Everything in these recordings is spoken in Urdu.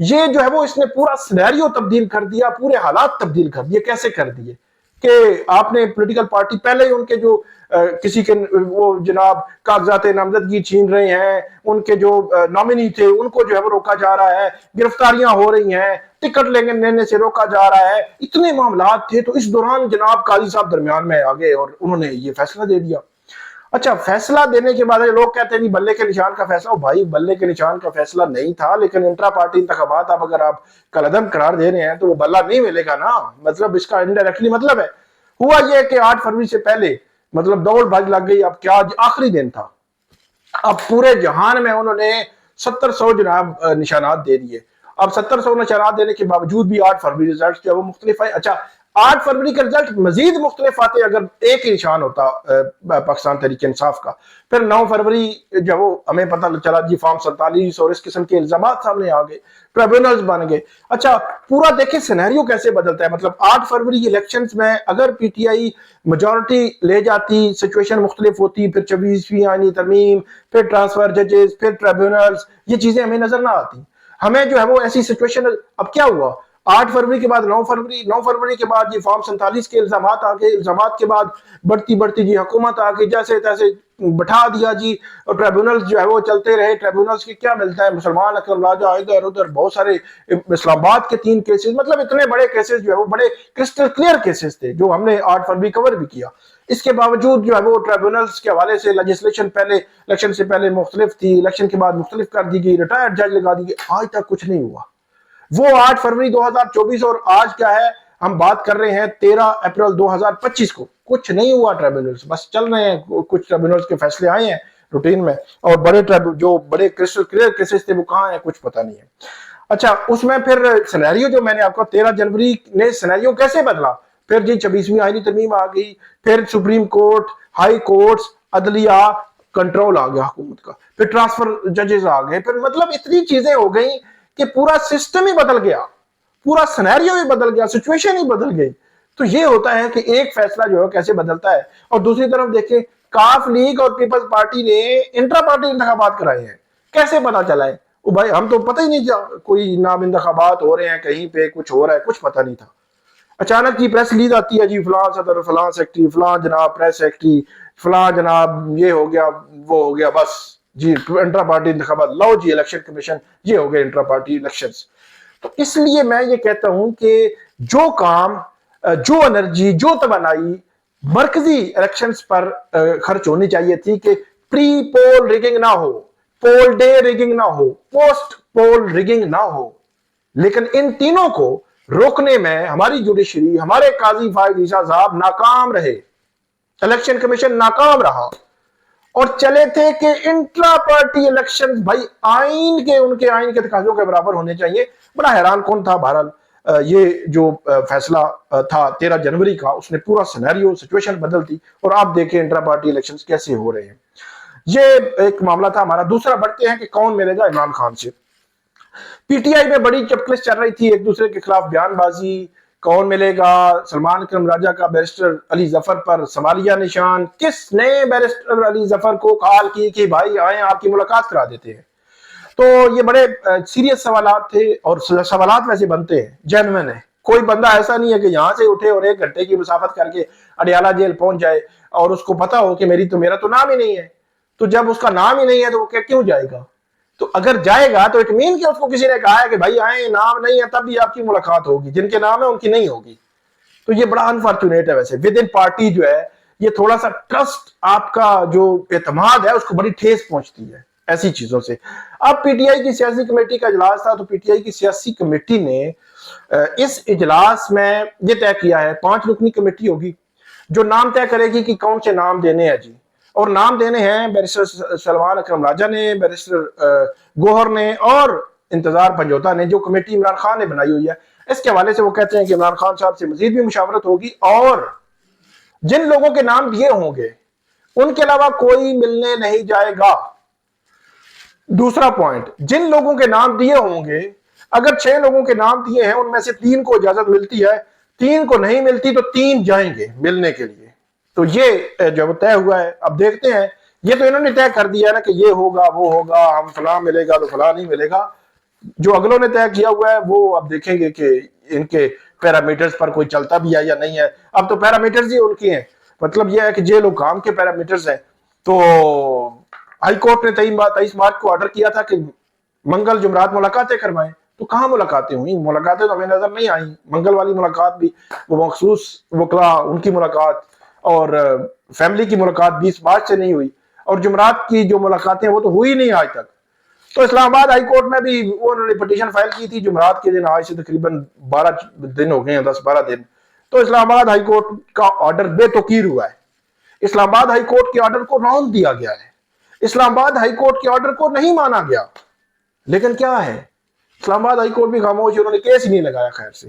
یہ جو ہے وہ اس نے پورا سینیریو تبدیل کر دیا، پورے حالات تبدیل کر دیے. کیسے کر دیے کہ آپ نے پولیٹیکل پارٹی پہلے ہی ان کے جو کسی کے وہ جناب کاغذات نامزدگی چھین رہے ہیں، ان کے جو نامنی تھے ان کو جو ہے وہ روکا جا رہا ہے، گرفتاریاں ہو رہی ہیں، ٹکٹ لینے سے روکا جا رہا ہے، اتنے معاملات تھے. تو اس دوران جناب قاضی صاحب درمیان میں آگے اور انہوں نے یہ فیصلہ دے دیا. اچھا، فیصلہ دینے کے بعد لوگ کہتے ہیں نہیں بلے کے نشان کا فیصلہ. بھائی بلے کے نشان کا فیصلہ نہیں تھا، لیکن انٹرا پارٹی انتخابات اب اگر آپ کالعدم قرار دے رہے ہیں تو وہ بلہ نہیں ملے گا نا. مطلب اس کا انڈائریکٹلی مطلب ہے. ہوا یہ کہ 8 فروری سے پہلے مطلب دوڑ بھاگ لگ گئی. اب کیا آخری دن تھا، اب پورے جہان میں انہوں نے 700 جناب نشانات دے دیے. اب 700 نشانات دینے کے باوجود بھی 8 فروری رزلٹ جو ہے وہ مختلف ہے. اچھا، 8 فروری کا رزلٹ مزید مختلف آتے اگر ایک ہی نشان ہوتا پاکستان تحریک انصاف کا. پھر 9 فروری جو وہ ہمیں پتہ چلا جی فارم 47 اور اس قسم کے الزامات سامنے آ گئے، ٹریبونلز بن گئے. اچھا، پورا دیکھیں سینیریو کیسے بدلتا ہے. مطلب 8 فروری الیکشنز میں اگر پی ٹی آئی میجورٹی لے جاتی، سچویشن مختلف ہوتی، پھر 24ویں آئینی ترمیم، پھر ٹرانسفر ججز، پھر ٹریبونلز، یہ چیزیں ہمیں نظر نہ آتی. ہمیں جو ہے وہ ایسی سچویشن. اب کیا ہوا 8 فروری کے بعد 9 فروری کے بعد یہ فارم 47 کے الزامات آ گئے. الزامات کے بعد بڑھتی جی حکومت آ گئی، جیسے تیسے بٹھا دیا جی. اور ٹریبونلز جو ہے وہ چلتے رہے. ٹریبونلز کی کیا ملتا ہے؟ مسلمان اکرم راجہ ادھر ادھر بہت سارے اسلام آباد کے 3 کیسز، مطلب اتنے بڑے کیسز جو ہے وہ بڑے کرسٹل کلیئر کیسز تھے جو ہم نے 8 فروری کور بھی کیا. اس کے باوجود جو ہے وہ ٹریبونلز کے حوالے سے لیجسلیشن پہلے الیکشن سے پہلے مختلف تھی، الیکشن کے بعد مختلف کر دی گئی، ریٹائرڈ جج لگا دی گئی. آج تک کچھ نہیں ہوا. وہ 8 فروری 2024 اور آج کیا ہے، ہم بات کر رہے ہیں 13 اپریل 2025 کو. کچھ نہیں ہوا. ٹریبونلز بس چل رہے ہیں. کچھ ٹریبونلز کے فیصلے آئے ہیں روٹین میں، اور جو بڑے کرسٹل کلیئر کیسز تھے وہ کہاں ہیں کچھ پتہ نہیں ہے. اچھا، اس میں پھر سینیریو جو میں نے آپ کو 13 جنوری نے سینیریو کیسے بدلا. پھر جی 26ویں آئینی ترمیم آ گئی، پھر سپریم کورٹ، ہائی کورٹس، عدلیہ کنٹرول آ گیا حکومت کا، پھر ٹرانسفر ججز آ گئے. پھر مطلب اتنی چیزیں ہو گئیں کہ پورا سسٹم ہی بدل گیا، پورا سینیریو ہی بدل گیا، سچویشن ہی بدل گئی. تو یہ ہوتا ہے کہ ایک فیصلہ جو ہے کیسے بدلتا ہے. اور دوسری طرف دیکھیں کاف لیگ اور پیپلز پارٹی نے انٹرا پارٹی انتخابات کرائے ہیں. کیسے پتا چلا ہے؟ بھائی ہم تو پتہ ہی نہیں تھا کوئی نام انتخابات ہو رہے ہیں، کہیں پہ کچھ ہو رہا ہے، کچھ پتہ نہیں تھا. اچانک جی پریس ریلیز آتی ہے جی فلاں صدر، فلاں سیکٹری، فلاں جناب پریس سیکٹری، فلاں جناب یہ ہو گیا وہ ہو گیا، بس جی انٹرا پارٹی انتخابات، لو جی الیکشن کمیشن یہ ہو گئے انٹرا پارٹی الیکشنز. تو اس لیے میں یہ کہتا ہوں کہ جو کام، جو انرجی، جو توانائی مرکزی الیکشنز پر خرچ ہونی چاہیے تھی کہ پری پول ریگنگ نہ ہو، پول ڈے ریگنگ نہ ہو، پوسٹ پول ریگنگ نہ ہو، لیکن ان تینوں کو روکنے میں ہماری جوڈیشری، ہمارے قاضی فائز عیسیٰ صاحب ناکام رہے. الیکشن کمیشن ناکام رہا اور چلے تھے کہ انٹرا پارٹی الیکشن بھائی آئین کے، ان کے آئین کے تقاضوں کے برابر ہونے چاہیے. بڑا حیران کون تھا. بہرحال یہ جو فیصلہ تھا 13 جنوری کا، اس نے پورا سینیریو سچویشن بدل دی. اور آپ دیکھیں انٹرا پارٹی الیکشنز کیسے ہو رہے ہیں. یہ ایک معاملہ تھا ہمارا. دوسرا بڑھتے ہیں کہ کون ملے گا عمران خان سے. پی ٹی آئی میں بڑی چپکلس چل رہی تھی، ایک دوسرے کے خلاف بیان بازی، کون ملے گا. سلمان اکرم راجہ کا بیرسٹر علی ظفر پر سوالیہ نشان. کس نے بیرسٹر علی ظفر کو کال کی کہ بھائی آئیں آپ کی ملاقات کرا دیتے ہیں. تو یہ بڑے سیریس سوالات تھے، اور سوالات ویسے بنتے ہیں، جینوین ہے. کوئی بندہ ایسا نہیں ہے کہ یہاں سے اٹھے اور 1 گھنٹے کی مسافت کر کے اڈیالہ جیل پہنچ جائے اور اس کو پتا ہو کہ میرا تو نام ہی نہیں ہے. تو جب اس کا نام ہی نہیں ہے تو وہ کیوں جائے گا؟ تو اگر جائے گا تو اٹ مین کہ اس کو کسی نے کہا ہے کہ بھائی آئیں، نام نہیں ہے تب بھی آپ کی ملاقات ہوگی، جن کے نام ہے ان کی نہیں ہوگی. تو یہ بڑا انفارچونیٹ ہے. ویسے ود ان پارٹی جو ہے یہ تھوڑا سا ٹرسٹ، آپ کا جو اعتماد ہے اس کو بڑی ٹھیس پہنچتی ہے ایسی چیزوں سے. اب پی ٹی آئی کی سیاسی کمیٹی کا اجلاس تھا، تو پی ٹی آئی کی سیاسی کمیٹی نے اس اجلاس میں یہ طے کیا ہے 5 رکنی کمیٹی ہوگی جو نام طے کرے گی کہ کون سے نام دینے ہیں جی. اور نام دینے ہیں بیرسٹر سلمان اکرم راجہ نے، بیرسٹر گوہر نے اور انتظار پنجوتا نے، جو کمیٹی عمران خان نے بنائی ہوئی ہے. اس کے حوالے سے وہ کہتے ہیں کہ عمران خان صاحب سے مزید بھی مشاورت ہوگی، اور جن لوگوں کے نام دیے ہوں گے ان کے علاوہ کوئی ملنے نہیں جائے گا. دوسرا پوائنٹ، جن لوگوں کے نام دیے ہوں گے، اگر 6 لوگوں کے نام دیے ہیں ان میں سے 3 کو اجازت ملتی ہے، 3 کو نہیں ملتی تو 3 جائیں گے ملنے کے لیے. تو یہ جو طے ہوا ہے. اب دیکھتے ہیں، یہ تو انہوں نے طے کر دیا ہے نا کہ یہ ہوگا وہ ہوگا، ہم فلاں ملے گا تو فلاں نہیں ملے گا. جو اگلوں نے طے کیا ہوا ہے وہ اب دیکھیں گے کہ ان کے پیرامیٹرز پر کوئی چلتا بھی ہے یا نہیں ہے. اب تو پیرامیٹرز ہی ان کے ہیں. مطلب یہ ہے کہ جیل حکام کے پیرامیٹرز ہیں. تو ہائی کورٹ نے 23 مارچ کو آرڈر کیا تھا کہ منگل جمعرات ملاقاتیں کروائیں. تو کہاں ملاقاتیں ہوئیں؟ ملاقاتیں تو ہمیں نظر نہیں آئیں. منگل والی ملاقات بھی وہ مخصوص وکلا ان کی ملاقات اور فیملی کی ملاقات 20 مارچ سے نہیں ہوئی, اور جمعرات کی جو ملاقاتیں وہ تو ہوئی نہیں آج تک. تو اسلام آباد ہائی کورٹ میں بھی انہوں نے پٹیشن فائل کی تھی جمعرات کے دن, آج سے تقریباً 12 دن ہو گئے ہیں, 10-12 دن. تو اسلام آباد ہائی کورٹ کا آرڈر بے توقیر ہوا ہے. اسلام آباد ہائی کورٹ کے آرڈر کو رون دیا گیا ہے. اسلام آباد ہائی کورٹ کے آرڈر کو نہیں مانا گیا. لیکن کیا ہے, اسلام آباد ہائی کورٹ بھی خاموش, انہوں نے کیس ہی نہیں لگایا خیر سے.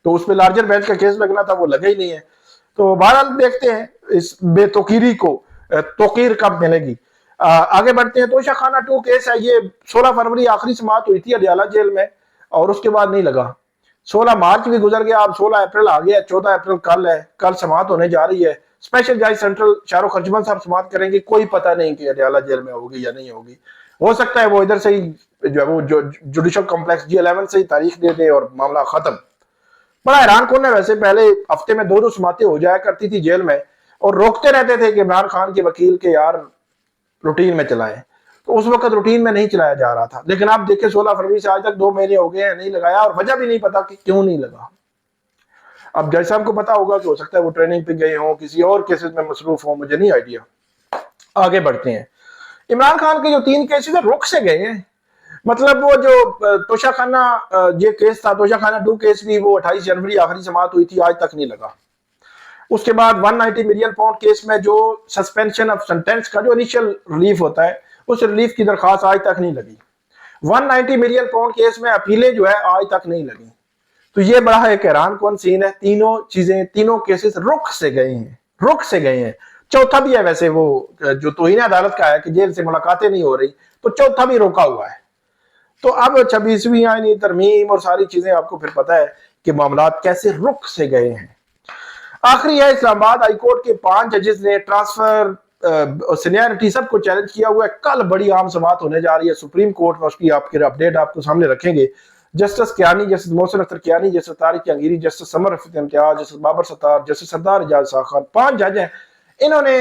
تو اس پہ لارجر بینچ کا کیس لگنا تھا, وہ لگا ہی نہیں ہے. تو بہرحال دیکھتے ہیں اس بے توقیری کو توقیر کب ملے گی. آگے بڑھتے ہیں. توشہ خانہ 2 کیس ہے. یہ 16 فروری آخری سماعت ہوئی تھی اڈیالہ جیل میں, اور اس کے بعد نہیں لگا. 16 مارچ بھی گزر گیا, اب 16 اپریل آ گیا, 14 اپریل کل ہے. کل سماعت ہونے جا رہی ہے. اسپیشل جج سینٹرل شاہ رخ ارجمن صاحب سماعت کریں گے. کوئی پتہ نہیں کہ اڈیالہ جیل میں ہوگی یا نہیں ہوگی. ہو سکتا ہے وہ ادھر سے ہی جو ہے وہ جوڈیشل کمپلیکس G11 سے ہی تاریخ دے دے اور معاملہ ختم. بڑا حیران کن ہے ویسے. پہلے ہفتے میں 2 سماعتیں ہو جایا کرتی تھی جیل میں, اور روکتے رہتے تھے کہ عمران خان کے وکیل کے یار روٹین میں چلائیں. تو اس وقت روٹین میں نہیں چلایا جا رہا تھا. لیکن آپ دیکھیں 16 فروری سے آج تک 2 مہینے ہو گئے ہیں, نہیں لگایا, اور وجہ بھی نہیں پتا کہ کیوں نہیں لگا. اب جج صاحب کو پتا ہوگا کہ ہو سکتا ہے وہ ٹریننگ پہ گئے ہوں, کسی اور کیسز میں مصروف ہوں, مجھے نہیں آئیڈیا. آگے بڑھتے ہیں. عمران خان کے جو 3 کیسز رک سے گئے ہیں. مطلب وہ جو توشہ خانہ یہ کیس تھا, توشہ خانہ 2 کیس بھی, وہ 28 جنوری آخری سماعت ہوئی تھی, آج تک نہیں لگا. اس کے بعد 190 ملین پاؤنڈ کیس میں جو سسپینشن آف سینٹنس کا جو انیشل ریلیف ہوتا ہے, اس ریلیف کی درخواست آج تک نہیں لگی. 190 ملین پاؤنڈ کیس میں اپیلیں جو ہے آج تک نہیں لگی. تو یہ بڑا ایک حیران کن سین ہے. تینوں چیزیں, تینوں کیسز رک سے گئے ہیں, رک سے گئے ہیں. چوتھا بھی ہے ویسے وہ جو توہین عدالت کا ہے کہ جیل سے ملاقاتیں نہیں ہو رہی, تو چوتھا بھی روکا ہوا ہے. تو اب 26ویں آئینی ترمیم اور ساری چیزیں آپ کو پھر پتہ ہے کہ معاملات کیسے رک سے گئے ہیں. آخری ہے, اسلام آباد ہائی کورٹ کے 5 ججز نے ٹرانسفر سینیئرٹی سب کو چیلنج کیا ہوا ہے. کل بڑی عام سماعت ہونے جا رہی ہے سپریم کورٹ میں, اس کی آپ کے اپڈیٹ آپ کو سامنے رکھیں گے. Justice Kayani, justice Mohsin Akhtar Kayani, justice Tariq Jahangiri, justice سمر رفیق امتیاز, جسٹس بابر ستار, جسٹس سردار اعجاز خان, 5 جج ہیں. انہوں نے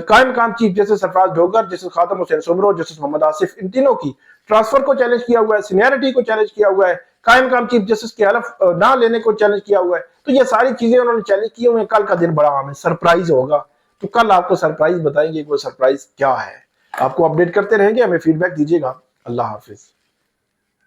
قائم مقام چیف جسٹس سرفراز ڈوگر, جسٹس خاتم حسین سمرو, جسٹس محمد آصف, ان تینوں کی ٹرانسفر کو چیلنج کیا ہوا ہے, سینیئرٹی کو چیلنج کیا ہوا ہے, قائم مقام چیف جسٹس کے حلف نہ لینے کو چیلنج کیا ہوا ہے. تو یہ ساری چیزیں انہوں نے چیلنج کی ہوئے ہیں. کل کا دن بڑا عام ہے, سرپرائز ہوگا. تو کل آپ کو سرپرائز بتائیں گے کہ وہ سرپرائز کیا ہے. آپ کو اپڈیٹ کرتے رہیں گے, ہمیں فیڈ بیک دیجیے گا. اللہ حافظ.